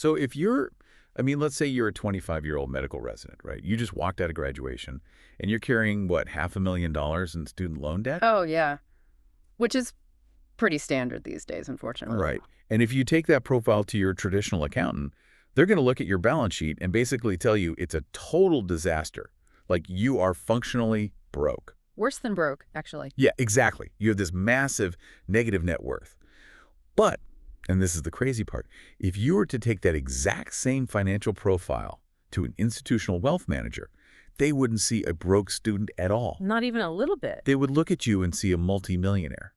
So if let's say you're a 25-year-old medical resident, right? You just walked out of graduation and you're carrying, what, $500,000 in student loan debt? Oh, yeah. Which is pretty standard these days, unfortunately. Right. And if you take that profile to your traditional accountant, they're going to look at your balance sheet and basically tell you it's a total disaster. Like you are functionally broke. Worse than broke, actually. Yeah, exactly. You have this massive negative net worth. But, and this is the crazy part, if you were to take that exact same financial profile to an institutional wealth manager, they wouldn't see a broke student at all. Not even a little bit. They would look at you and see a multimillionaire.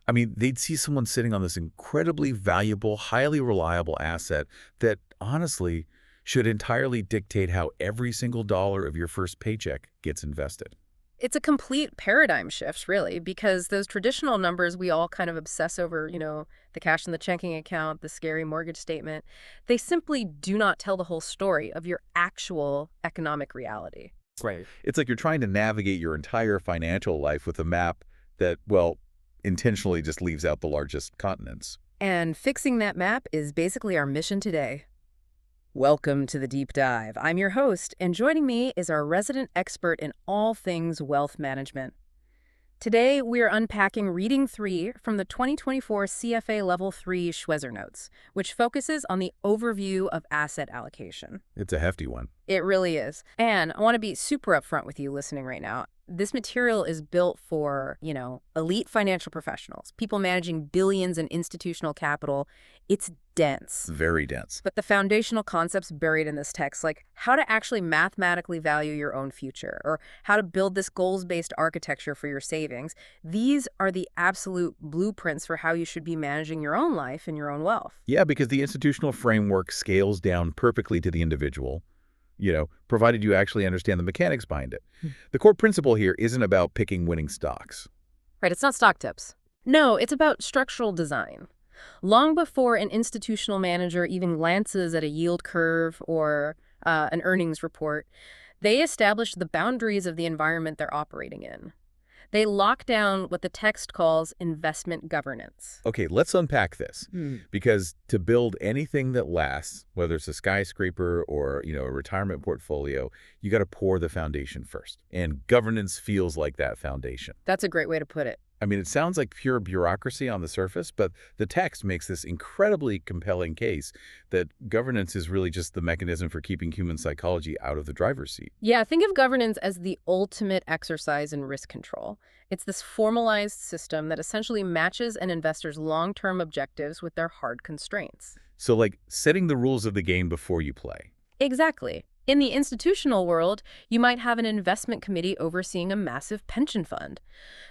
I mean, they'd see someone sitting on this incredibly valuable, highly reliable asset that, honestly, should entirely dictate how every single dollar of your first paycheck gets invested. It's a complete paradigm shift, really, because those traditional numbers we all kind of obsess over, the cash in the checking account, the scary mortgage statement, they simply do not tell the whole story of your actual economic reality. Right. It's like you're trying to navigate your entire financial life with a map that, well, intentionally just leaves out the largest continents. And fixing that map is basically our mission today. Welcome to the Deep Dive. I'm your host, and joining me is our resident expert in all things wealth management. Today, we are unpacking Reading 3 from the 2024 CFA Level 3 Schwezer Notes, which focuses on the overview of asset allocation. It's a hefty one. It really is. And I want to be super upfront with you listening right now. This material is built for, elite financial professionals, people managing billions in institutional capital. It's dense. Very dense. But the foundational concepts buried in this text, like how to actually mathematically value your own future or how to build this goals-based architecture for your savings, these are the absolute blueprints for how you should be managing your own life and your own wealth. Yeah, because the institutional framework scales down perfectly to the individual, provided you actually understand the mechanics behind it. The core principle here isn't about picking winning stocks. Right, it's not stock tips. No, it's about structural design. Long before an institutional manager even glances at a yield curve or an earnings report, they establish the boundaries of the environment they're operating in. They lock down what the text calls investment governance. Okay, let's unpack this. Because to build anything that lasts, whether it's a skyscraper or, a retirement portfolio, you got to pour the foundation first. And governance feels like that foundation. That's a great way to put it. I mean, it sounds like pure bureaucracy on the surface, but the text makes this incredibly compelling case that governance is really just the mechanism for keeping human psychology out of the driver's seat. Yeah, think of governance as the ultimate exercise in risk control. It's this formalized system that essentially matches an investor's long-term objectives with their hard constraints. So like setting the rules of the game before you play. Exactly. In the institutional world, you might have an investment committee overseeing a massive pension fund.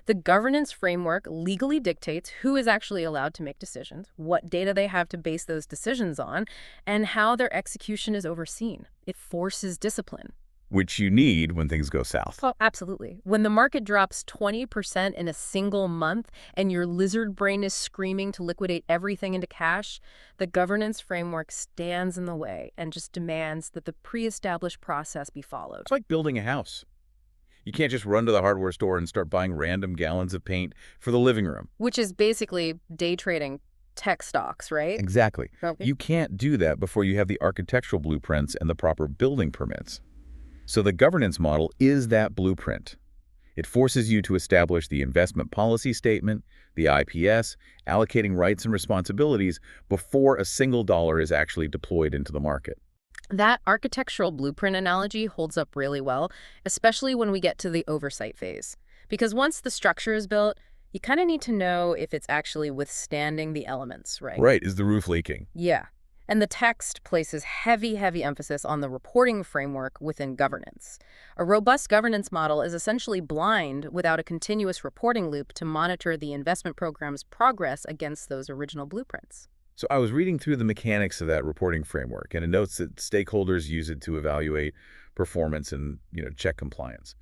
The governance framework legally dictates who is actually allowed to make decisions, what data they have to base those decisions on, and how their execution is overseen. It forces discipline. Which you need when things go south. Oh, absolutely. When the market drops 20% in a single month and your lizard brain is screaming to liquidate everything into cash, the governance framework stands in the way and just demands that the pre-established process be followed. It's like building a house. You can't just run to the hardware store and start buying random gallons of paint for the living room. Which is basically day trading tech stocks, right? Exactly. Okay. You can't do that before you have the architectural blueprints and the proper building permits. So the governance model is that blueprint. It forces you to establish the investment policy statement, the IPS, allocating rights and responsibilities before a single dollar is actually deployed into the market. That architectural blueprint analogy holds up really well, especially when we get to the oversight phase. Because once the structure is built, you kind of need to know if it's actually withstanding the elements, right? Right. Is the roof leaking? Yeah. And the text places heavy emphasis on the reporting framework within governance. A robust governance model is essentially blind without a continuous reporting loop to monitor the investment program's progress against those original blueprints. So I was reading through the mechanics of that reporting framework, and it notes that stakeholders use it to evaluate performance and, check compliance.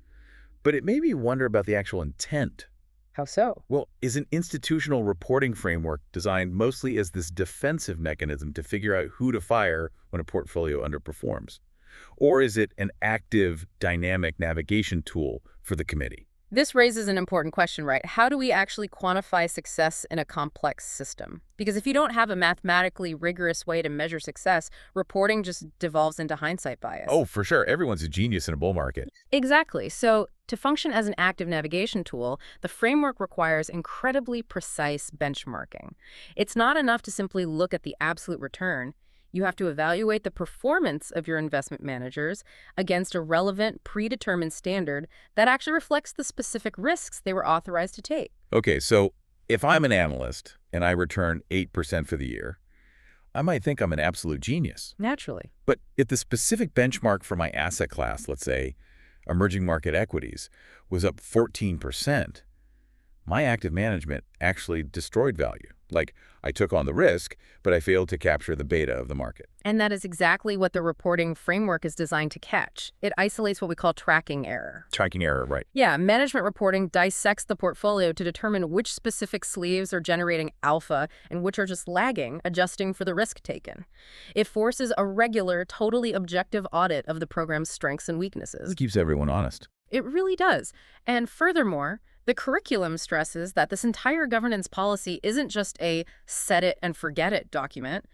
But it made me wonder about the actual intent. How so? Well, is an institutional reporting framework designed mostly as this defensive mechanism to figure out who to fire when a portfolio underperforms? Or is it an active, dynamic navigation tool for the committee? This raises an important question, right? How do we actually quantify success in a complex system? Because if you don't have a mathematically rigorous way to measure success, reporting just devolves into hindsight bias. Oh, for sure. Everyone's a genius in a bull market. Exactly. So, to function as an active navigation tool, the framework requires incredibly precise benchmarking. It's not enough to simply look at the absolute return. You have to evaluate the performance of your investment managers against a relevant, predetermined standard that actually reflects the specific risks they were authorized to take. Okay, so if I'm an analyst and I return 8% for the year, I might think I'm an absolute genius. Naturally. But if the specific benchmark for my asset class, let's say emerging market equities, was up 14%, my active management actually destroyed value. Like, I took on the risk, but I failed to capture the beta of the market. And that is exactly what the reporting framework is designed to catch. It isolates what we call tracking error. Tracking error, right. Yeah, management reporting dissects the portfolio to determine which specific sleeves are generating alpha and which are just lagging, adjusting for the risk taken. It forces a regular, totally objective audit of the program's strengths and weaknesses. It keeps everyone honest. It really does. And furthermore, the curriculum stresses that this entire governance policy isn't just a set it and forget it document.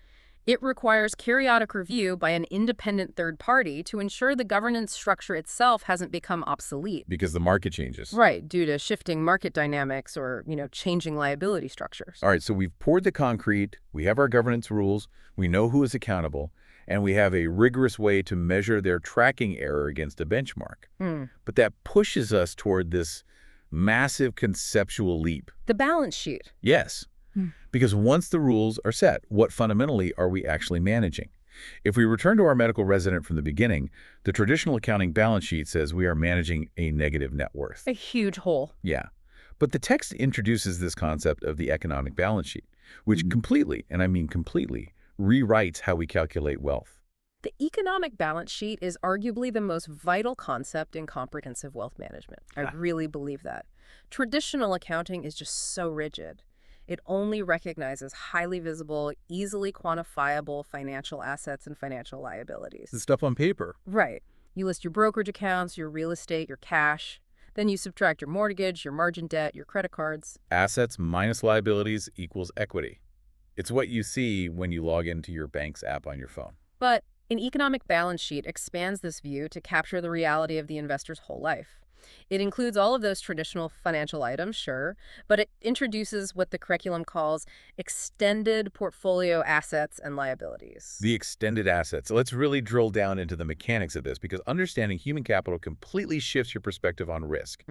It requires periodic review by an independent third party to ensure the governance structure itself hasn't become obsolete. Because the market changes. Right, due to shifting market dynamics or, changing liability structures. All right, so we've poured the concrete, we have our governance rules, we know who is accountable, and we have a rigorous way to measure their tracking error against a benchmark. But that pushes us toward this massive conceptual leap. The balance sheet. Yes, because once the rules are set, what fundamentally are we actually managing? If we return to our medical resident from the beginning, the traditional accounting balance sheet says we are managing a negative net worth. A huge hole. Yeah. But the text introduces this concept of the economic balance sheet, which completely, and I mean completely, rewrites how we calculate wealth. The economic balance sheet is arguably the most vital concept in comprehensive wealth management. I really believe that. Traditional accounting is just so rigid. It only recognizes highly visible, easily quantifiable financial assets and financial liabilities. The stuff on paper. Right. You list your brokerage accounts, your real estate, your cash. Then you subtract your mortgage, your margin debt, your credit cards. Assets minus liabilities equals equity. It's what you see when you log into your bank's app on your phone. But an economic balance sheet expands this view to capture the reality of the investor's whole life. It includes all of those traditional financial items, sure, but it introduces what the curriculum calls extended portfolio assets and liabilities. The extended assets. Let's really drill down into the mechanics of this, because understanding human capital completely shifts your perspective on risk.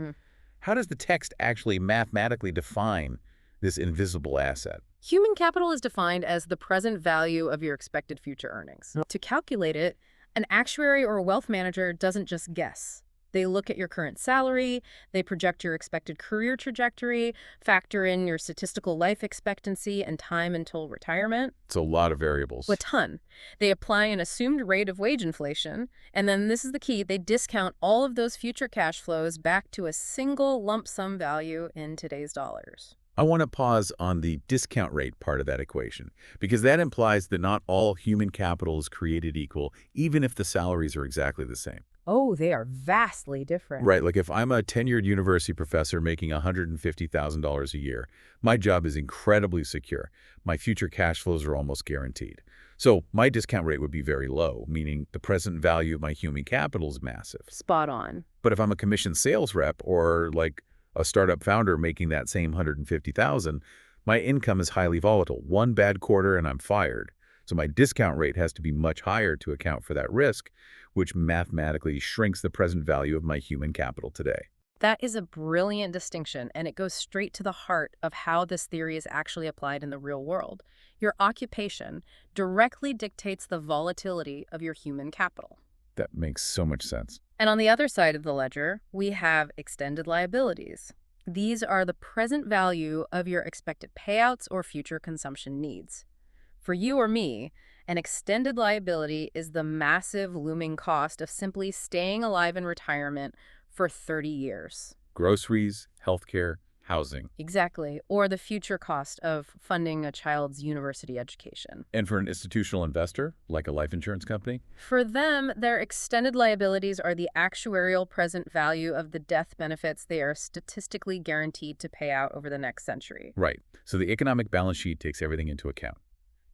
How does the text actually mathematically define this invisible asset? Human capital is defined as the present value of your expected future earnings. To calculate it, an actuary or a wealth manager doesn't just guess. They look at your current salary, they project your expected career trajectory, factor in your statistical life expectancy and time until retirement. It's a lot of variables. A ton. They apply an assumed rate of wage inflation, and then this is the key, they discount all of those future cash flows back to a single lump sum value in today's dollars. I want to pause on the discount rate part of that equation, because that implies that not all human capital is created equal, even if the salaries are exactly the same. Oh, they are vastly different. Right, like if I'm a tenured university professor making $150,000 a year, my job is incredibly secure. My future cash flows are almost guaranteed. So my discount rate would be very low, meaning the present value of my human capital is massive. Spot on. But if I'm a commissioned sales rep or like a startup founder making that same $150,000, my income is highly volatile. One bad quarter and I'm fired. So my discount rate has to be much higher to account for that risk, which mathematically shrinks the present value of my human capital today. That is a brilliant distinction, and it goes straight to the heart of how this theory is actually applied in the real world. Your occupation directly dictates the volatility of your human capital. That makes so much sense. And on the other side of the ledger, we have extended liabilities. These are the present value of your expected payouts or future consumption needs. For you or me, an extended liability is the massive looming cost of simply staying alive in retirement for 30 years. Groceries, healthcare, housing. Exactly. Or the future cost of funding a child's university education. And for an institutional investor, like a life insurance company? For them, their extended liabilities are the actuarial present value of the death benefits they are statistically guaranteed to pay out over the next century. Right. So the economic balance sheet takes everything into account.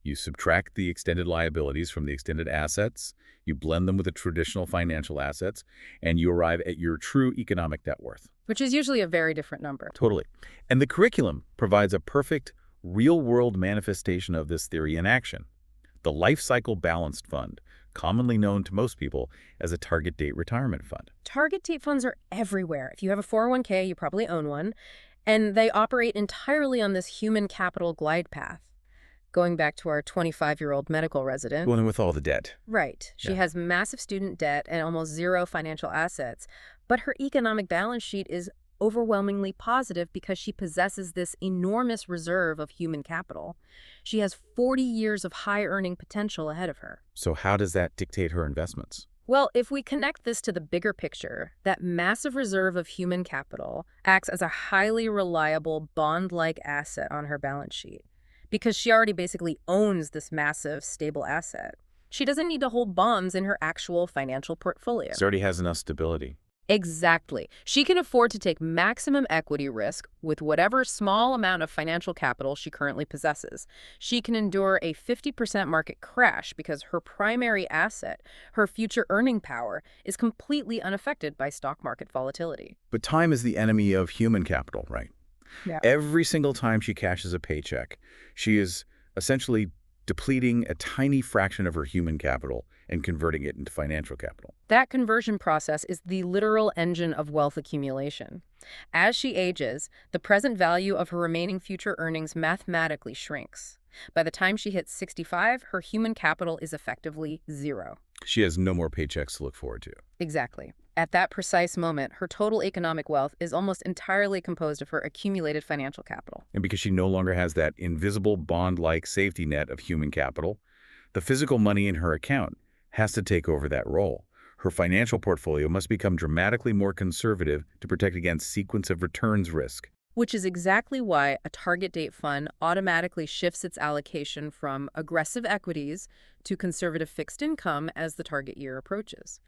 You subtract the extended liabilities from the extended assets, you blend them with the traditional financial assets, and you arrive at your true economic net worth. Which is usually a very different number. Totally. And the curriculum provides a perfect, real-world manifestation of this theory in action. The Life Cycle Balanced Fund, commonly known to most people as a target date retirement fund. Target date funds are everywhere. If you have a 401k, you probably own one. And they operate entirely on this human capital glide path. Going back to our 25-year-old medical resident. The one with all the debt. Right. She Yeah. has massive student debt and almost zero financial assets. But her economic balance sheet is overwhelmingly positive because she possesses this enormous reserve of human capital. She has 40 years of high earning potential ahead of her. So how does that dictate her investments? Well, if we connect this to the bigger picture, that massive reserve of human capital acts as a highly reliable bond-like asset on her balance sheet. Because she already basically owns this massive, stable asset. She doesn't need to hold bonds in her actual financial portfolio. It already has enough stability. Exactly. She can afford to take maximum equity risk with whatever small amount of financial capital she currently possesses. She can endure a 50% market crash because her primary asset, her future earning power, is completely unaffected by stock market volatility. But time is the enemy of human capital, right? Yeah. Every single time she cashes a paycheck, she is essentially depleting a tiny fraction of her human capital and converting it into financial capital. That conversion process is the literal engine of wealth accumulation. As she ages, the present value of her remaining future earnings mathematically shrinks. By the time she hits 65, her human capital is effectively zero. She has no more paychecks to look forward to. Exactly. At that precise moment, her total economic wealth is almost entirely composed of her accumulated financial capital. And because she no longer has that invisible bond-like safety net of human capital, the physical money in her account has to take over that role. Her financial portfolio must become dramatically more conservative to protect against sequence of returns risk. Which is exactly why a target date fund automatically shifts its allocation from aggressive equities to conservative fixed income as the target year approaches.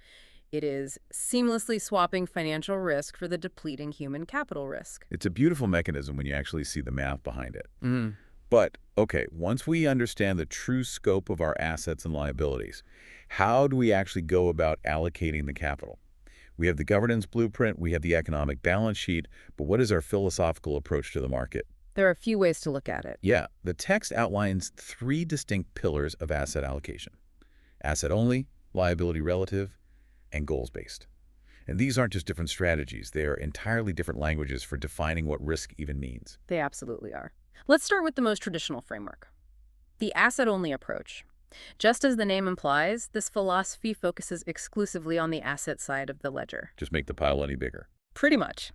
It is seamlessly swapping financial risk for the depleting human capital risk. It's a beautiful mechanism when you actually see the math behind it. But, okay, once we understand the true scope of our assets and liabilities, how do we actually go about allocating the capital? We have the governance blueprint, we have the economic balance sheet, but what is our philosophical approach to the market? There are a few ways to look at it. Yeah, the text outlines 3 distinct pillars of asset allocation: asset only, liability relative, and goals-based. And these aren't just different strategies, they are entirely different languages for defining what risk even means. They absolutely are. Let's start with the most traditional framework, the asset-only approach. Just as the name implies, this philosophy focuses exclusively on the asset side of the ledger. Just make the pile any bigger. Pretty much.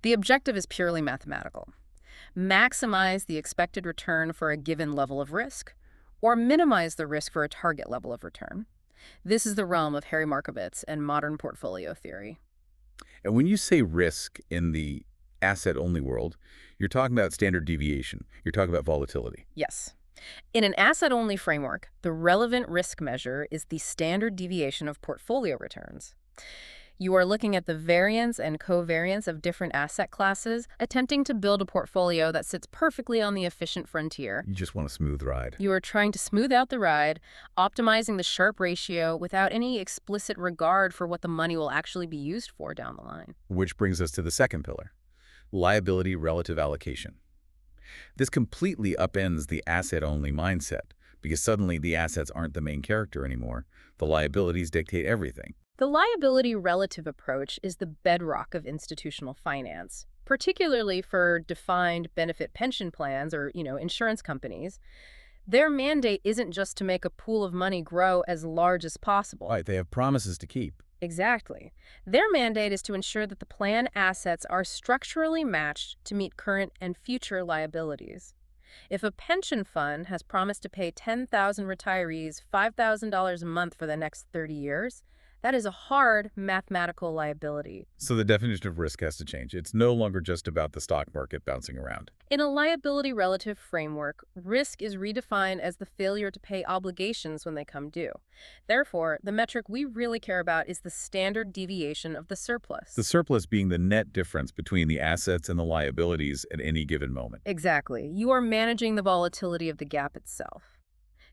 The objective is purely mathematical. Maximize the expected return for a given level of risk, or minimize the risk for a target level of return. This is the realm of Harry Markowitz and modern portfolio theory. And when you say risk in the asset-only world, you're talking about standard deviation. You're talking about volatility. Yes. In an asset-only framework, the relevant risk measure is the standard deviation of portfolio returns. You are looking at the variance and covariance of different asset classes, attempting to build a portfolio that sits perfectly on the efficient frontier. You just want a smooth ride. You are trying to smooth out the ride, optimizing the Sharpe ratio without any explicit regard for what the money will actually be used for down the line. Which brings us to the second pillar, liability relative allocation. This completely upends the asset-only mindset, because suddenly the assets aren't the main character anymore. The liabilities dictate everything. The liability relative approach is the bedrock of institutional finance, particularly for defined benefit pension plans or, insurance companies. Their mandate isn't just to make a pool of money grow as large as possible. Right, they have promises to keep. Exactly. Their mandate is to ensure that the plan assets are structurally matched to meet current and future liabilities. If a pension fund has promised to pay 10,000 retirees $5,000 a month for the next 30 years, That is a hard mathematical liability. So the definition of risk has to change. It's no longer just about the stock market bouncing around. In a liability relative framework, risk is redefined as the failure to pay obligations when they come due. Therefore, the metric we really care about is the standard deviation of the surplus. The surplus being the net difference between the assets and the liabilities at any given moment. Exactly. You are managing the volatility of the gap itself.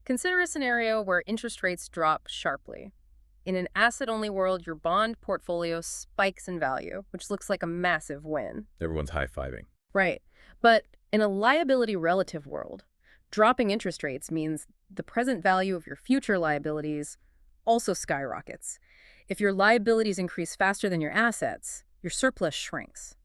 Consider a scenario where interest rates drop sharply. In an asset-only world, your bond portfolio spikes in value, which looks like a massive win. Everyone's high-fiving. Right. But in a liability relative world, dropping interest rates means the present value of your future liabilities also skyrockets. If your liabilities increase faster than your assets, your surplus shrinks.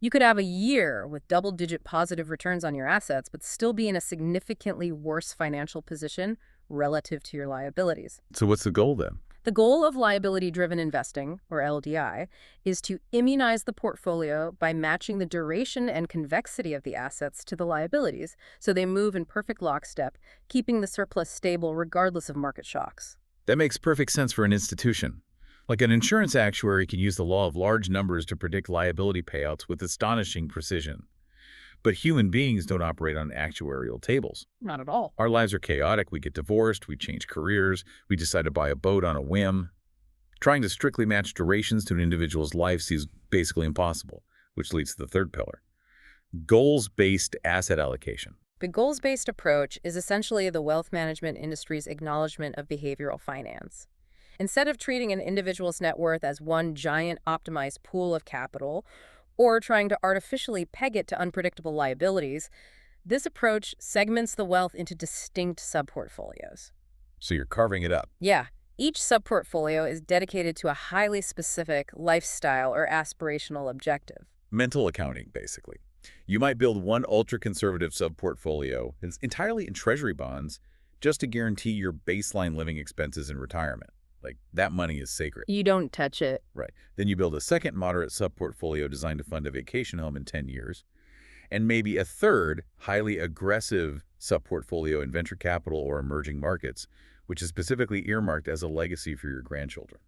You could have a year with double-digit positive returns on your assets, but still be in a significantly worse financial position relative to your liabilities. So what's the goal then? The goal of liability-driven investing, or LDI, is to immunize the portfolio by matching the duration and convexity of the assets to the liabilities, so they move in perfect lockstep, keeping the surplus stable regardless of market shocks. That makes perfect sense for an institution. Like an insurance actuary can use the law of large numbers to predict liability payouts with astonishing precision. But human beings don't operate on actuarial tables. Not at all. Our lives are chaotic. We get divorced, we change careers, we decide to buy a boat on a whim. Trying to strictly match durations to an individual's life seems basically impossible, which leads to the third pillar: goals-based asset allocation. The goals-based approach is essentially the wealth management industry's acknowledgement of behavioral finance. Instead of treating an individual's net worth as one giant optimized pool of capital, or trying to artificially peg it to unpredictable liabilities, this approach segments the wealth into distinct subportfolios. So you're carving it up. Yeah, each subportfolio is dedicated to a highly specific lifestyle or aspirational objective. Mental accounting, basically. You might build one ultra-conservative subportfolio entirely in treasury bonds just to guarantee your baseline living expenses in retirement. Like, that money is sacred. You don't touch it. Right. Then you build a second moderate subportfolio designed to fund a vacation home in 10 years, and maybe a third highly aggressive subportfolio in venture capital or emerging markets, which is specifically earmarked as a legacy for your grandchildren.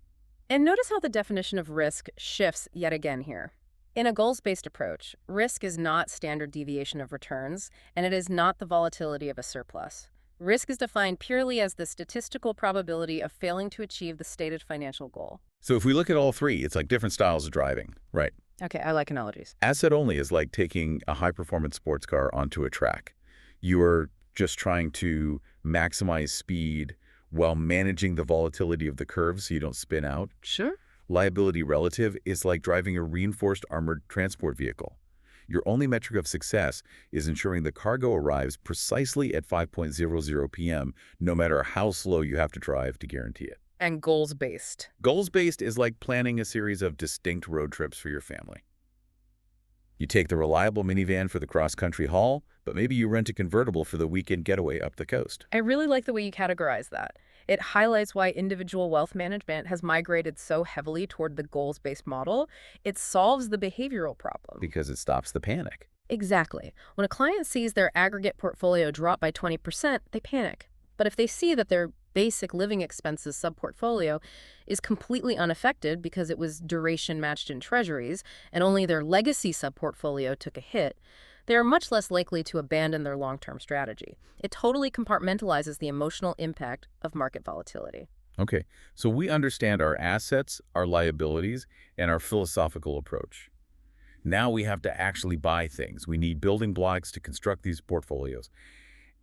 And notice how the definition of risk shifts yet again here. In a goals-based approach, risk is not standard deviation of returns, and it is not the volatility of a surplus. Risk is defined purely as the statistical probability of failing to achieve the stated financial goal. So if we look at all three, it's like different styles of driving, right? Okay, I like analogies. Asset only is like taking a high-performance sports car onto a track. You are just trying to maximize speed while managing the volatility of the curve so you don't spin out. Sure. Liability relative is like driving a reinforced armored transport vehicle. Your only metric of success is ensuring the cargo arrives precisely at 5:00 p.m., no matter how slow you have to drive to guarantee it. And goals-based. Goals-based is like planning a series of distinct road trips for your family. You take the reliable minivan for the cross-country haul, but maybe you rent a convertible for the weekend getaway up the coast. I really like the way you categorize that. It highlights why individual wealth management has migrated so heavily toward the goals-based model. It solves the behavioral problem. Because it stops the panic. Exactly. When a client sees their aggregate portfolio drop by 20%, they panic. But if they see that their basic living expenses subportfolio is completely unaffected because it was duration matched in treasuries and only their legacy subportfolio took a hit, they are much less likely to abandon their long-term strategy. It totally compartmentalizes the emotional impact of market volatility. Okay, so we understand our assets, our liabilities, and our philosophical approach. Now we have to actually buy things. We need building blocks to construct these portfolios.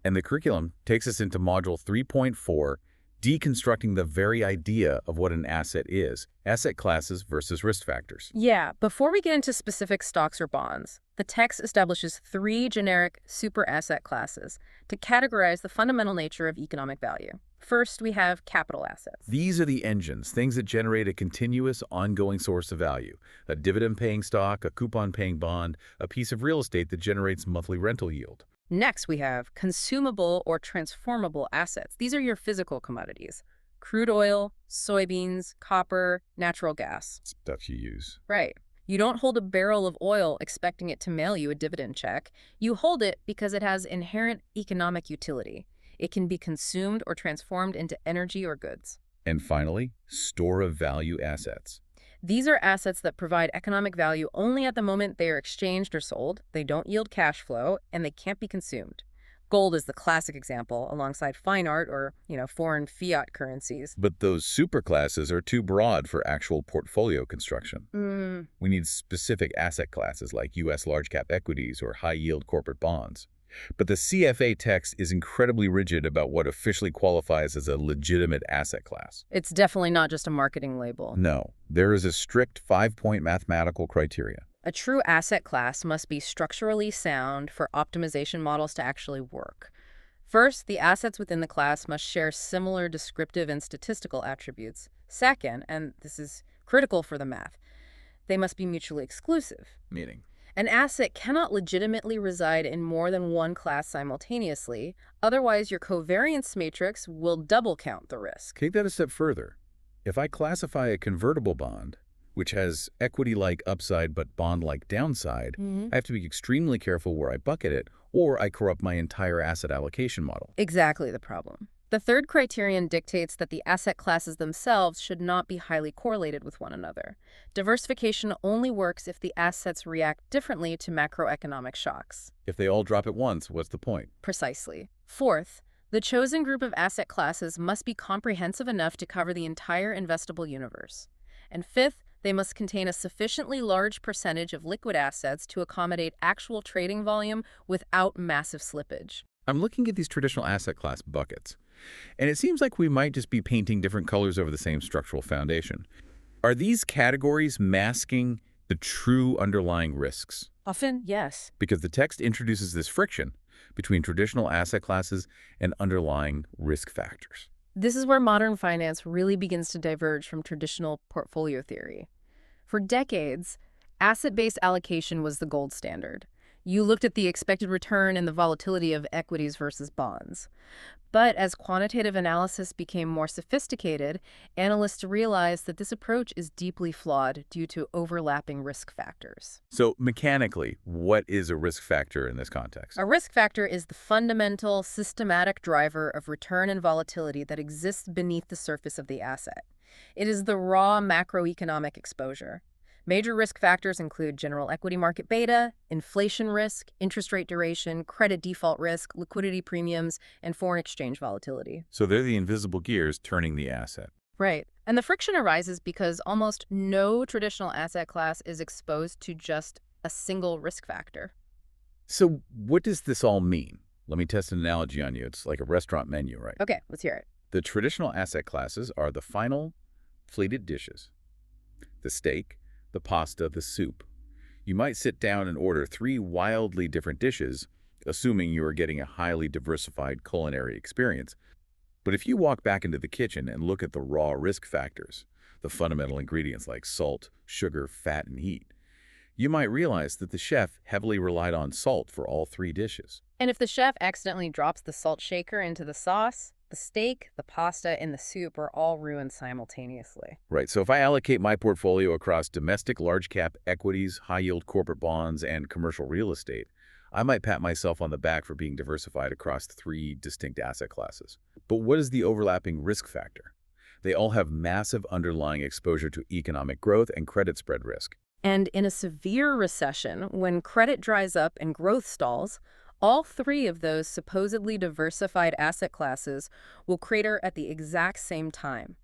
And the curriculum takes us into Module 3.4, deconstructing the very idea of what an asset is, asset classes versus risk factors. Yeah, before we get into specific stocks or bonds, the text establishes 3 generic super asset classes to categorize the fundamental nature of economic value. First, we have capital assets. These are the engines, things that generate a continuous, ongoing source of value. A dividend-paying stock, a coupon-paying bond, a piece of real estate that generates monthly rental yield. Next, we have consumable or transformable assets. These are your physical commodities: crude oil, soybeans, copper, natural gas. Stuff you use. Right. You don't hold a barrel of oil expecting it to mail you a dividend check. You hold it because it has inherent economic utility. It can be consumed or transformed into energy or goods. And finally, store of value assets. These are assets that provide economic value only at the moment they are exchanged or sold, they don't yield cash flow, and they can't be consumed. Gold is the classic example, alongside fine art or, foreign fiat currencies. But those superclasses are too broad for actual portfolio construction. We need specific asset classes like U.S. large-cap equities or high-yield corporate bonds. But the CFA text is incredibly rigid about what officially qualifies as a legitimate asset class. It's definitely not just a marketing label. No, there is a strict 5-point mathematical criteria. A true asset class must be structurally sound for optimization models to actually work. First, the assets within the class must share similar descriptive and statistical attributes. Second, and this is critical for the math, they must be mutually exclusive. Meaning? An asset cannot legitimately reside in more than one class simultaneously, otherwise your covariance matrix will double count the risk. Take that a step further. If I classify a convertible bond, which has equity-like upside but bond-like downside, I have to be extremely careful where I bucket it, or I corrupt my entire asset allocation model. Exactly the problem. The third criterion dictates that the asset classes themselves should not be highly correlated with one another. Diversification only works if the assets react differently to macroeconomic shocks. If they all drop at once, what's the point? Precisely. Fourth, the chosen group of asset classes must be comprehensive enough to cover the entire investable universe. And fifth, they must contain a sufficiently large percentage of liquid assets to accommodate actual trading volume without massive slippage. I'm looking at these traditional asset class buckets, and it seems like we might just be painting different colors over the same structural foundation. Are these categories masking the true underlying risks? Often, yes. Because the text introduces this friction between traditional asset classes and underlying risk factors. This is where modern finance really begins to diverge from traditional portfolio theory. For decades, asset-based allocation was the gold standard. You looked at the expected return and the volatility of equities versus bonds. But as quantitative analysis became more sophisticated, analysts realized that this approach is deeply flawed due to overlapping risk factors. So mechanically, what is a risk factor in this context? A risk factor is the fundamental, systematic driver of return and volatility that exists beneath the surface of the asset. It is the raw macroeconomic exposure. Major risk factors include general equity market beta, inflation risk, interest rate duration, credit default risk, liquidity premiums, and foreign exchange volatility. So they're the invisible gears turning the asset. Right. And the friction arises because almost no traditional asset class is exposed to just a single risk factor. So what does this all mean? Let me test an analogy on you. It's like a restaurant menu, right? Okay, let's hear it. The traditional asset classes are the final fleeted dishes: the steak, the pasta, the soup. You might sit down and order 3 wildly different dishes, assuming you are getting a highly diversified culinary experience. But if you walk back into the kitchen and look at the raw risk factors, the fundamental ingredients like salt, sugar, fat, and heat, you might realize that the chef heavily relied on salt for all 3 dishes. And if the chef accidentally drops the salt shaker into the sauce, the steak, the pasta, and the soup are all ruined simultaneously. Right, so if I allocate my portfolio across domestic large-cap equities, high-yield corporate bonds, and commercial real estate, I might pat myself on the back for being diversified across 3 distinct asset classes. But what is the overlapping risk factor? They all have massive underlying exposure to economic growth and credit spread risk. And in a severe recession, when credit dries up and growth stalls, all 3 of those supposedly diversified asset classes will crater at the exact same time.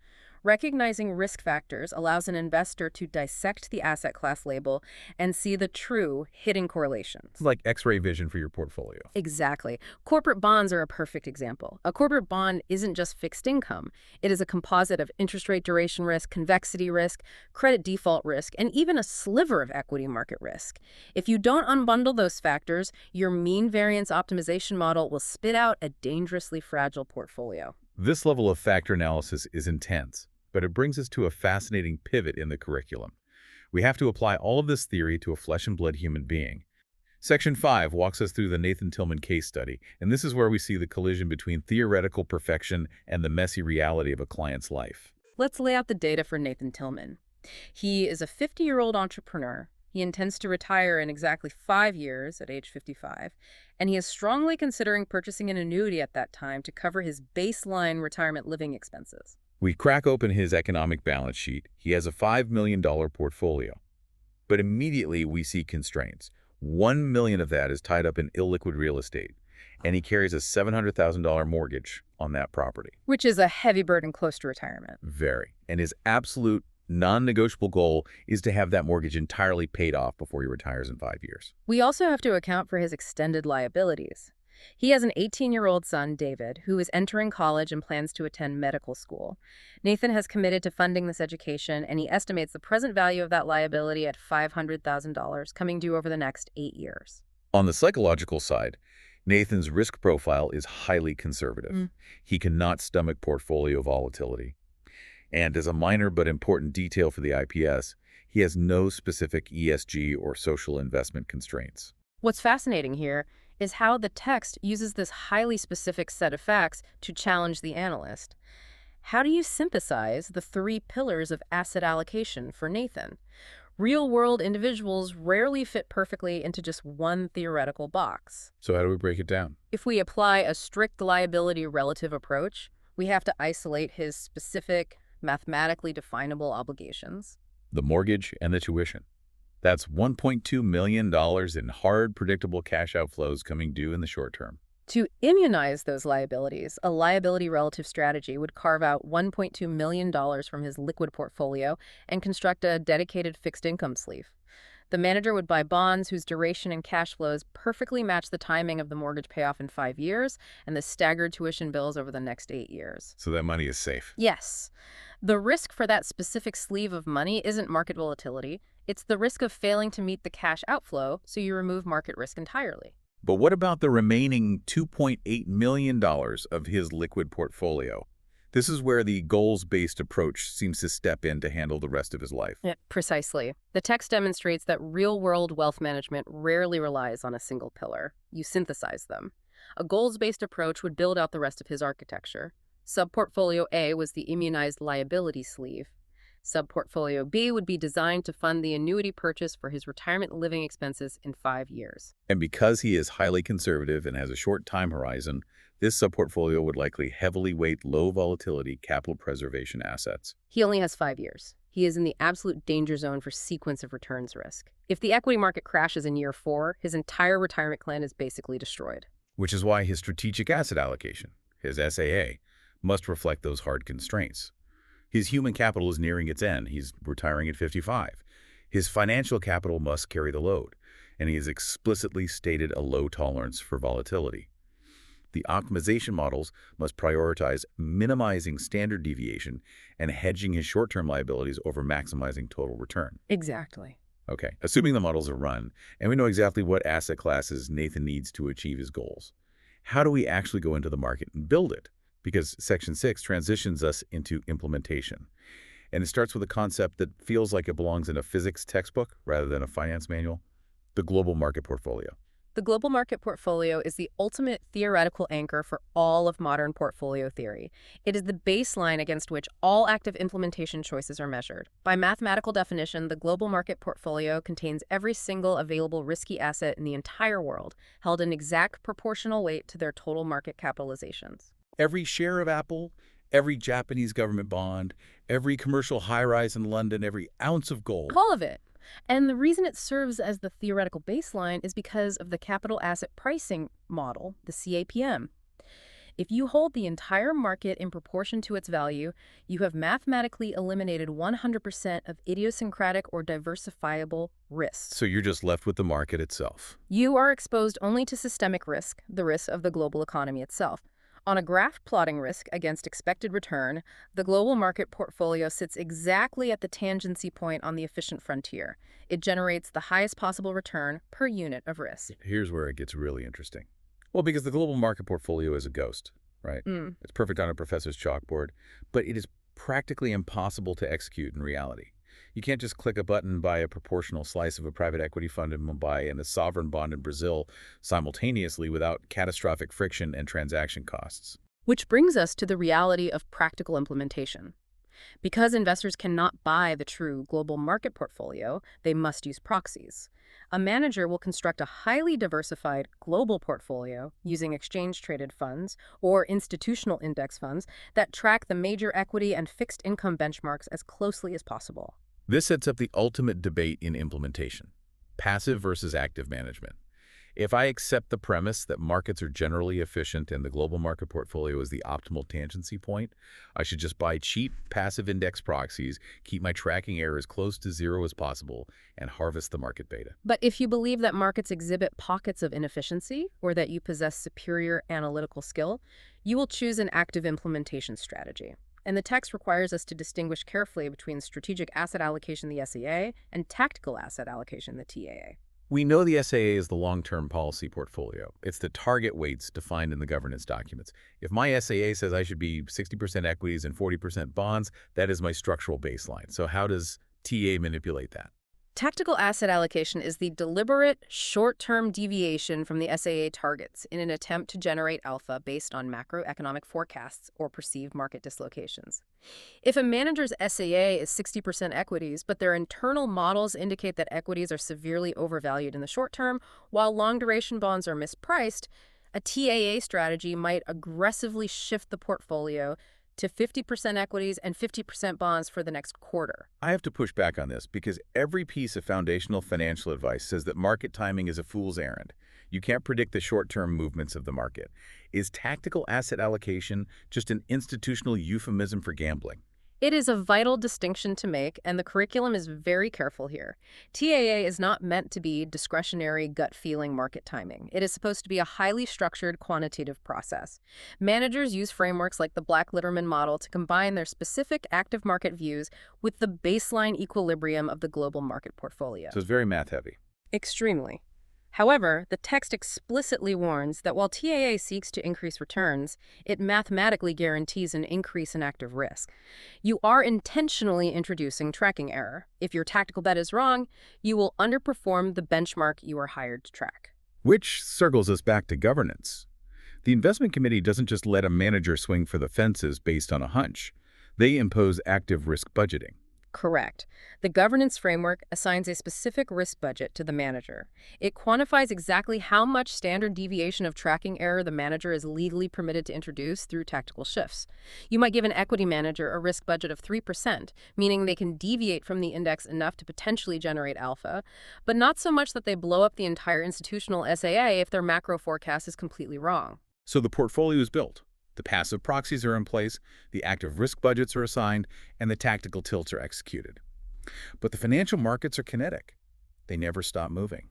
Recognizing risk factors allows an investor to dissect the asset class label and see the true hidden correlations. It's like X-ray vision for your portfolio. Exactly. Corporate bonds are a perfect example. A corporate bond isn't just fixed income. It is a composite of interest rate duration risk, convexity risk, credit default risk, and even a sliver of equity market risk. If you don't unbundle those factors, your mean variance optimization model will spit out a dangerously fragile portfolio. This level of factor analysis is intense, but it brings us to a fascinating pivot in the curriculum. We have to apply all of this theory to a flesh and blood human being. Section 5 walks us through the Nathan Tillman case study, and this is where we see the collision between theoretical perfection and the messy reality of a client's life. Let's lay out the data for Nathan Tillman. He is a 50-year-old entrepreneur. He intends to retire in exactly 5 years at age 55, and he is strongly considering purchasing an annuity at that time to cover his baseline retirement living expenses. We crack open his economic balance sheet. He has a $5 million portfolio. But immediately we see constraints. $1 million of that is tied up in illiquid real estate, and he carries a $700,000 mortgage on that property. Which is a heavy burden close to retirement. Very. And his absolute non-negotiable goal is to have that mortgage entirely paid off before he retires in 5 years. We also have to account for his extended liabilities. He has an 18-year-old son, David, who is entering college and plans to attend medical school. Nathan has committed to funding this education, and he estimates the present value of that liability at $500,000, coming due over the next 8 years. On the psychological side, Nathan's risk profile is highly conservative. He cannot stomach portfolio volatility. And as a minor but important detail for the IPS, he has no specific ESG or social investment constraints. What's fascinating here is how the text uses this highly specific set of facts to challenge the analyst. How do you synthesize the 3 pillars of asset allocation for Nathan? Real-world individuals rarely fit perfectly into just one theoretical box. So how do we break it down? If we apply a strict liability relative approach, we have to isolate his specific, mathematically definable obligations. The mortgage and the tuition. That's $1.2 million in hard, predictable cash outflows coming due in the short term. To immunize those liabilities, a liability relative strategy would carve out $1.2 million from his liquid portfolio and construct a dedicated fixed income sleeve. The manager would buy bonds whose duration and cash flows perfectly match the timing of the mortgage payoff in 5 years and the staggered tuition bills over the next 8 years. So that money is safe. Yes. The risk for that specific sleeve of money isn't market volatility. It's the risk of failing to meet the cash outflow, so you remove market risk entirely. But what about the remaining $2.8 million of his liquid portfolio? This is where the goals-based approach seems to step in to handle the rest of his life. Yeah, precisely. The text demonstrates that real-world wealth management rarely relies on a single pillar. You synthesize them. A goals-based approach would build out the rest of his architecture. Subportfolio A was the immunized liability sleeve. Subportfolio B would be designed to fund the annuity purchase for his retirement living expenses in 5 years. And because he is highly conservative and has a short time horizon, this subportfolio would likely heavily weight low volatility capital preservation assets. He only has 5 years. He is in the absolute danger zone for sequence of returns risk. If the equity market crashes in year 4, his entire retirement plan is basically destroyed. Which is why his strategic asset allocation, his SAA, must reflect those hard constraints. His human capital is nearing its end. He's retiring at 55. His financial capital must carry the load, and he has explicitly stated a low tolerance for volatility. The optimization models must prioritize minimizing standard deviation and hedging his short-term liabilities over maximizing total return. Exactly. Okay, assuming the models are run, and we know exactly what asset classes Nathan needs to achieve his goals, how do we actually go into the market and build it? Because Section 6 transitions us into implementation. And it starts with a concept that feels like it belongs in a physics textbook rather than a finance manual: the global market portfolio. The global market portfolio is the ultimate theoretical anchor for all of modern portfolio theory. It is the baseline against which all active implementation choices are measured. By mathematical definition, the global market portfolio contains every single available risky asset in the entire world, held in exact proportional weight to their total market capitalizations. Every share of Apple, every Japanese government bond, every commercial high-rise in London, every ounce of gold. All of it. And the reason it serves as the theoretical baseline is because of the capital asset pricing model, the CAPM. If you hold the entire market in proportion to its value, you have mathematically eliminated 100% of idiosyncratic or diversifiable risks. So you're just left with the market itself. You are exposed only to systemic risk, the risk of the global economy itself. On a graph plotting risk against expected return, the global market portfolio sits exactly at the tangency point on the efficient frontier. It generates the highest possible return per unit of risk. Here's where it gets really interesting. Well, because the global market portfolio is a ghost, right? It's perfect on a professor's chalkboard, but it is practically impossible to execute in reality. You can't just click a button, buy a proportional slice of a private equity fund in Mumbai and a sovereign bond in Brazil simultaneously without catastrophic friction and transaction costs. Which brings us to the reality of practical implementation. Because investors cannot buy the true global market portfolio, they must use proxies. A manager will construct a highly diversified global portfolio using exchange-traded funds or institutional index funds that track the major equity and fixed income benchmarks as closely as possible. This sets up the ultimate debate in implementation: passive versus active management. If I accept the premise that markets are generally efficient and the global market portfolio is the optimal tangency point, I should just buy cheap, passive index proxies, keep my tracking error as close to zero as possible, and harvest the market beta. But if you believe that markets exhibit pockets of inefficiency or that you possess superior analytical skill, you will choose an active implementation strategy. And the text requires us to distinguish carefully between strategic asset allocation, the SAA, and tactical asset allocation, the TAA. We know the SAA is the long-term policy portfolio. It's the target weights defined in the governance documents. If my SAA says I should be 60% equities and 40% bonds, that is my structural baseline. So how does TA manipulate that? Tactical asset allocation is the deliberate, short-term deviation from the SAA targets in an attempt to generate alpha based on macroeconomic forecasts or perceived market dislocations. If a manager's SAA is 60% equities, but their internal models indicate that equities are severely overvalued in the short term, while long-duration bonds are mispriced, a TAA strategy might aggressively shift the portfolio to 50% equities and 50% bonds for the next quarter. I have to push back on this because every piece of foundational financial advice says that market timing is a fool's errand. You can't predict the short-term movements of the market. Is tactical asset allocation just an institutional euphemism for gambling? It is a vital distinction to make, and the curriculum is very careful here. TAA is not meant to be discretionary, gut-feeling market timing. It is supposed to be a highly structured, quantitative process. Managers use frameworks like the Black-Litterman model to combine their specific active market views with the baseline equilibrium of the global market portfolio. So it's very math-heavy. Extremely. However, the text explicitly warns that while TAA seeks to increase returns, it mathematically guarantees an increase in active risk. You are intentionally introducing tracking error. If your tactical bet is wrong, you will underperform the benchmark you are hired to track. Which circles us back to governance. The investment committee doesn't just let a manager swing for the fences based on a hunch. They impose active risk budgeting. Correct. The governance framework assigns a specific risk budget to the manager. It quantifies exactly how much standard deviation of tracking error the manager is legally permitted to introduce through tactical shifts. You might give an equity manager a risk budget of 3%, meaning they can deviate from the index enough to potentially generate alpha, but not so much that they blow up the entire institutional SAA if their macro forecast is completely wrong. So the portfolio is built. The passive proxies are in place, the active risk budgets are assigned, and the tactical tilts are executed. But the financial markets are kinetic. They never stop moving.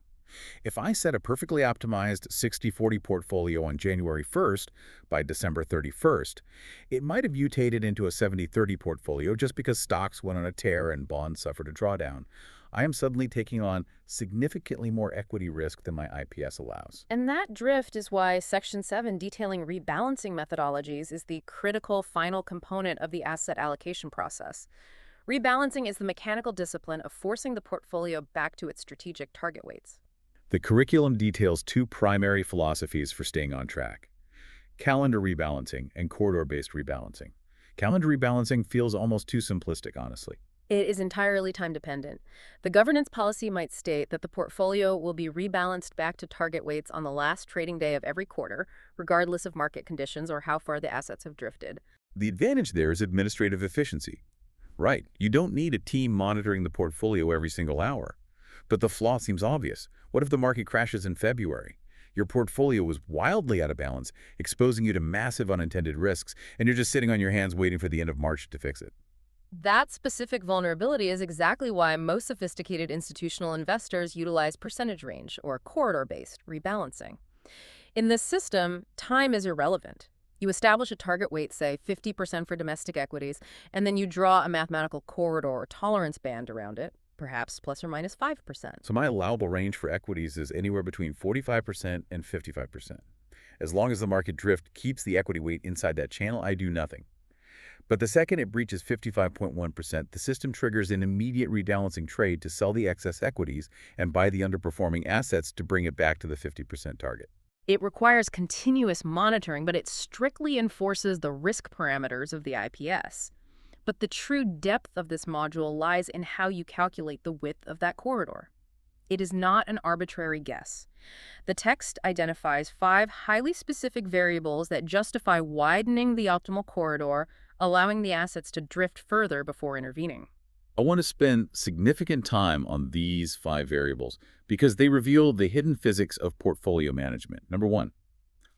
If I set a perfectly optimized 60-40 portfolio on January 1st, by December 31st, it might have mutated into a 70-30 portfolio just because stocks went on a tear and bonds suffered a drawdown. I am suddenly taking on significantly more equity risk than my IPS allows. And that drift is why Section 7 detailing rebalancing methodologies is the critical final component of the asset allocation process. Rebalancing is the mechanical discipline of forcing the portfolio back to its strategic target weights. The curriculum details two primary philosophies for staying on track: calendar rebalancing and corridor-based rebalancing. Calendar rebalancing feels almost too simplistic, honestly. It is entirely time-dependent. The governance policy might state that the portfolio will be rebalanced back to target weights on the last trading day of every quarter, regardless of market conditions or how far the assets have drifted. The advantage there is administrative efficiency. Right, you don't need a team monitoring the portfolio every single hour. But the flaw seems obvious. What if the market crashes in February? Your portfolio was wildly out of balance, exposing you to massive unintended risks, and you're just sitting on your hands waiting for the end of March to fix it. That specific vulnerability is exactly why most sophisticated institutional investors utilize percentage range or corridor-based rebalancing. In this system, time is irrelevant. You establish a target weight, say 50% for domestic equities, and then you draw a mathematical corridor or tolerance band around it, perhaps plus or minus 5%. So my allowable range for equities is anywhere between 45% and 55%. As long as the market drift keeps the equity weight inside that channel, I do nothing. But the second it breaches 55.1%, the system triggers an immediate rebalancing trade to sell the excess equities and buy the underperforming assets to bring it back to the 50% target. It requires continuous monitoring, but it strictly enforces the risk parameters of the IPS. But the true depth of this module lies in how you calculate the width of that corridor. It is not an arbitrary guess. The text identifies 5 highly specific variables that justify widening the optimal corridor, allowing the assets to drift further before intervening. I want to spend significant time on these 5 variables because they reveal the hidden physics of portfolio management. Number 1,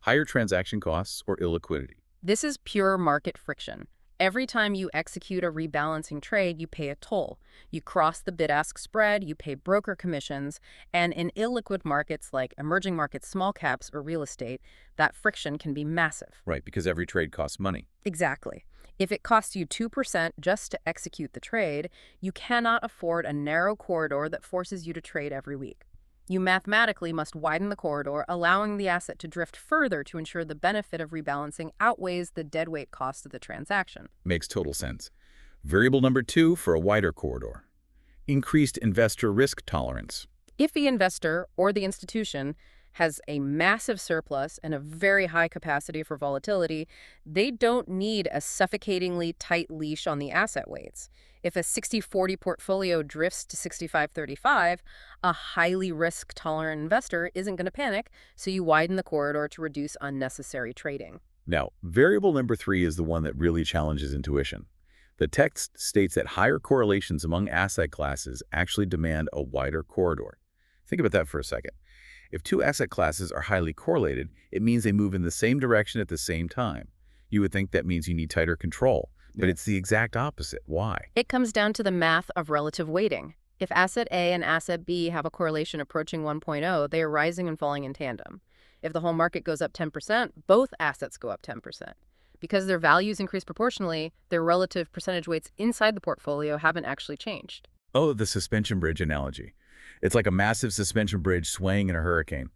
higher transaction costs or illiquidity. This is pure market friction. Every time you execute a rebalancing trade, you pay a toll. You cross the bid-ask spread, you pay broker commissions, and in illiquid markets like emerging markets, small caps, or real estate, that friction can be massive. Right, because every trade costs money. Exactly. If it costs you 2% just to execute the trade, you cannot afford a narrow corridor that forces you to trade every week. You mathematically must widen the corridor, allowing the asset to drift further to ensure the benefit of rebalancing outweighs the deadweight cost of the transaction. Makes total sense. Variable number 2 for a wider corridor. Increased investor risk tolerance. If the investor or the institution has a massive surplus and a very high capacity for volatility, they don't need a suffocatingly tight leash on the asset weights. If a 60-40 portfolio drifts to 65-35, a highly risk-tolerant investor isn't going to panic, so you widen the corridor to reduce unnecessary trading. Now, variable number 3 is the one that really challenges intuition. The text states that higher correlations among asset classes actually demand a wider corridor. Think about that for a second. If 2 asset classes are highly correlated, it means they move in the same direction at the same time. You would think that means you need tighter control, but it's the exact opposite. Why? It comes down to the math of relative weighting. If asset A and asset B have a correlation approaching 1.0, they are rising and falling in tandem. If the whole market goes up 10%, both assets go up 10%. Because their values increase proportionally, their relative percentage weights inside the portfolio haven't actually changed. Oh, the suspension bridge analogy. It's like a massive suspension bridge swaying in a hurricane.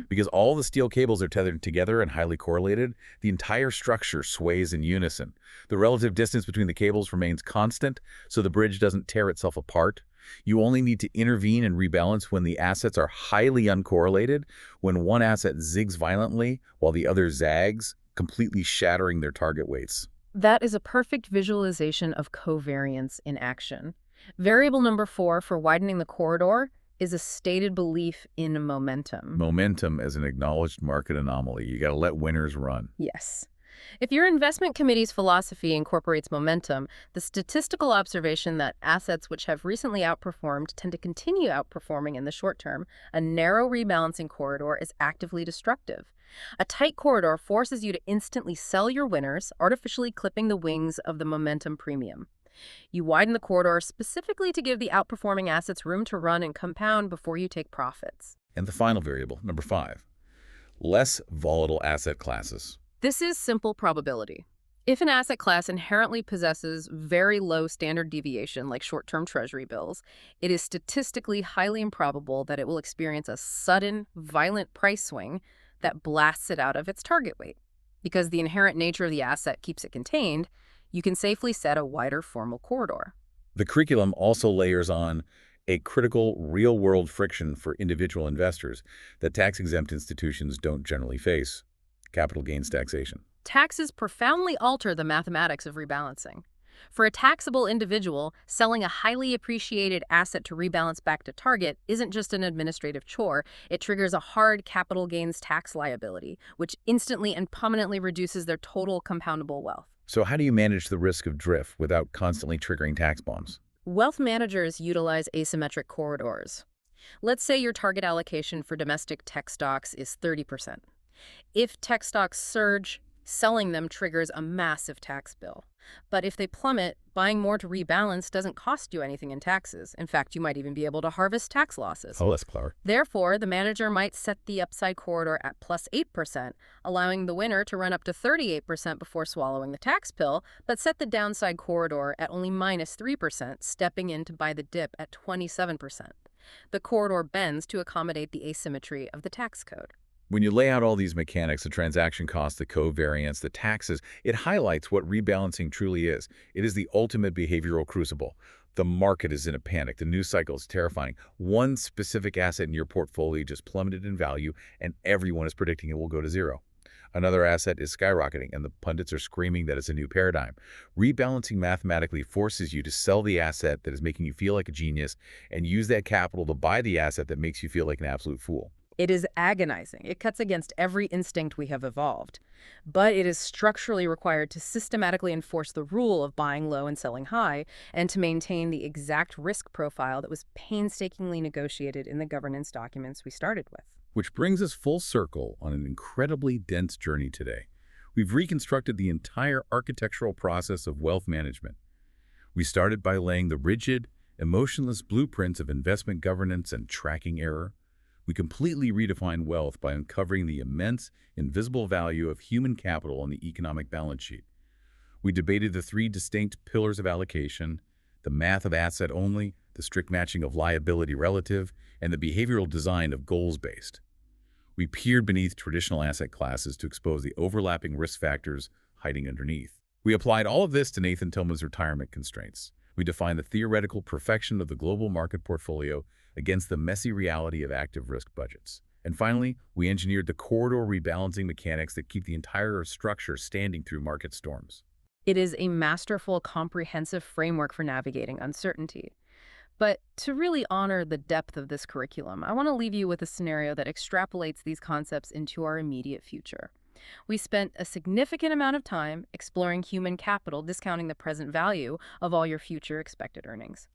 Because all the steel cables are tethered together and highly correlated, the entire structure sways in unison. The relative distance between the cables remains constant, so the bridge doesn't tear itself apart. You only need to intervene and rebalance when the assets are highly uncorrelated, when one asset zigs violently while the other zags, completely shattering their target weights. That is a perfect visualization of covariance in action. Variable number 4 for widening the corridor is a stated belief in momentum. Momentum as an acknowledged market anomaly. You got to let winners run. Yes. If your investment committee's philosophy incorporates momentum, the statistical observation that assets which have recently outperformed tend to continue outperforming in the short term, a narrow rebalancing corridor is actively destructive. A tight corridor forces you to instantly sell your winners, artificially clipping the wings of the momentum premium. You widen the corridor specifically to give the outperforming assets room to run and compound before you take profits. And the final variable, number 5, less volatile asset classes. This is simple probability. If an asset class inherently possesses very low standard deviation, like short-term treasury bills, it is statistically highly improbable that it will experience a sudden, violent price swing that blasts it out of its target weight. Because the inherent nature of the asset keeps it contained, you can safely set a wider formal corridor. The curriculum also layers on a critical real-world friction for individual investors that tax-exempt institutions don't generally face: capital gains taxation. Taxes profoundly alter the mathematics of rebalancing. For a taxable individual, selling a highly appreciated asset to rebalance back to target isn't just an administrative chore. It triggers a hard capital gains tax liability, which instantly and permanently reduces their total compoundable wealth. So how do you manage the risk of drift without constantly triggering tax bombs? Wealth managers utilize asymmetric corridors. Let's say your target allocation for domestic tech stocks is 30%. If tech stocks surge, selling them triggers a massive tax bill. But if they plummet, buying more to rebalance doesn't cost you anything in taxes. In fact, you might even be able to harvest tax losses. Oh, that's clever. Therefore, the manager might set the upside corridor at plus 8%, allowing the winner to run up to 38% before swallowing the tax pill, but set the downside corridor at only minus 3%, stepping in to buy the dip at 27%. The corridor bends to accommodate the asymmetry of the tax code. When you lay out all these mechanics, the transaction costs, the covariance, the taxes, it highlights what rebalancing truly is. It is the ultimate behavioral crucible. The market is in a panic. The news cycle is terrifying. One specific asset in your portfolio just plummeted in value, and everyone is predicting it will go to zero. Another asset is skyrocketing, and the pundits are screaming that it's a new paradigm. Rebalancing mathematically forces you to sell the asset that is making you feel like a genius and use that capital to buy the asset that makes you feel like an absolute fool. It is agonizing. It cuts against every instinct we have evolved. But it is structurally required to systematically enforce the rule of buying low and selling high, and to maintain the exact risk profile that was painstakingly negotiated in the governance documents we started with. Which brings us full circle on an incredibly dense journey today. We've reconstructed the entire architectural process of wealth management. We started by laying the rigid, emotionless blueprints of investment governance and tracking error. We completely redefined wealth by uncovering the immense, invisible value of human capital on the economic balance sheet. We debated the three distinct pillars of allocation: the math of asset only, the strict matching of liability relative, and the behavioral design of goals-based. We peered beneath traditional asset classes to expose the overlapping risk factors hiding underneath. We applied all of this to Nathan Tillman's retirement constraints. We defined the theoretical perfection of the global market portfolio against the messy reality of active risk budgets. And finally, we engineered the corridor rebalancing mechanics that keep the entire structure standing through market storms. It is a masterful, comprehensive framework for navigating uncertainty. But to really honor the depth of this curriculum, I want to leave you with a scenario that extrapolates these concepts into our immediate future. We spent a significant amount of time exploring human capital, discounting the present value of all your future expected earnings.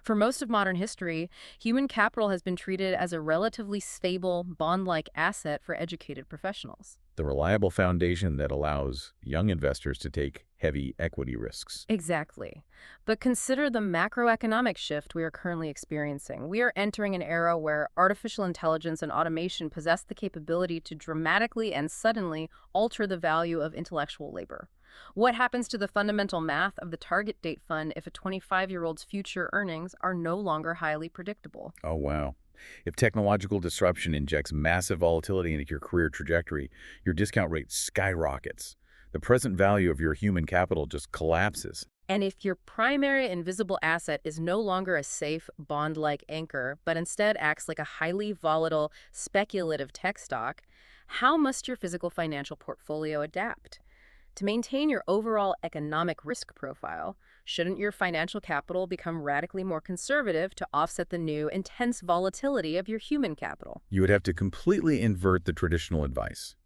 For most of modern history, human capital has been treated as a relatively stable, bond-like asset for educated professionals. The reliable foundation that allows young investors to take heavy equity risks. Exactly. But consider the macroeconomic shift we are currently experiencing. We are entering an era where artificial intelligence and automation possess the capability to dramatically and suddenly alter the value of intellectual labor. What happens to the fundamental math of the target date fund if a 25-year-old's future earnings are no longer highly predictable? Oh, wow. If technological disruption injects massive volatility into your career trajectory, your discount rate skyrockets. The present value of your human capital just collapses. And if your primary invisible asset is no longer a safe, bond-like anchor, but instead acts like a highly volatile, speculative tech stock, how must your physical financial portfolio adapt? To maintain your overall economic risk profile, shouldn't your financial capital become radically more conservative to offset the new, intense volatility of your human capital? You would have to completely invert the traditional advice.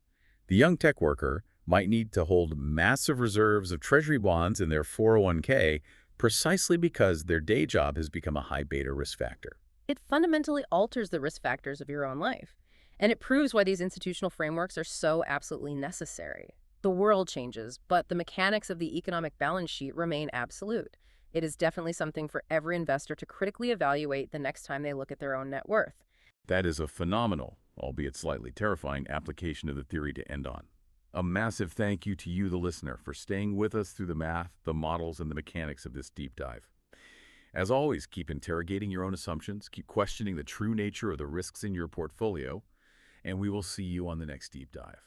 The young tech worker might need to hold massive reserves of treasury bonds in their 401k precisely because their day job has become a high beta risk factor. It fundamentally alters the risk factors of your own life, and it proves why these institutional frameworks are so absolutely necessary. The world changes, but the mechanics of the economic balance sheet remain absolute. It is definitely something for every investor to critically evaluate the next time they look at their own net worth. That is a phenomenal, albeit slightly terrifying, application of the theory to end on. A massive thank you to you, the listener, for staying with us through the math, the models, and the mechanics of this deep dive. As always, keep interrogating your own assumptions, keep questioning the true nature of the risks in your portfolio, and we will see you on the next deep dive.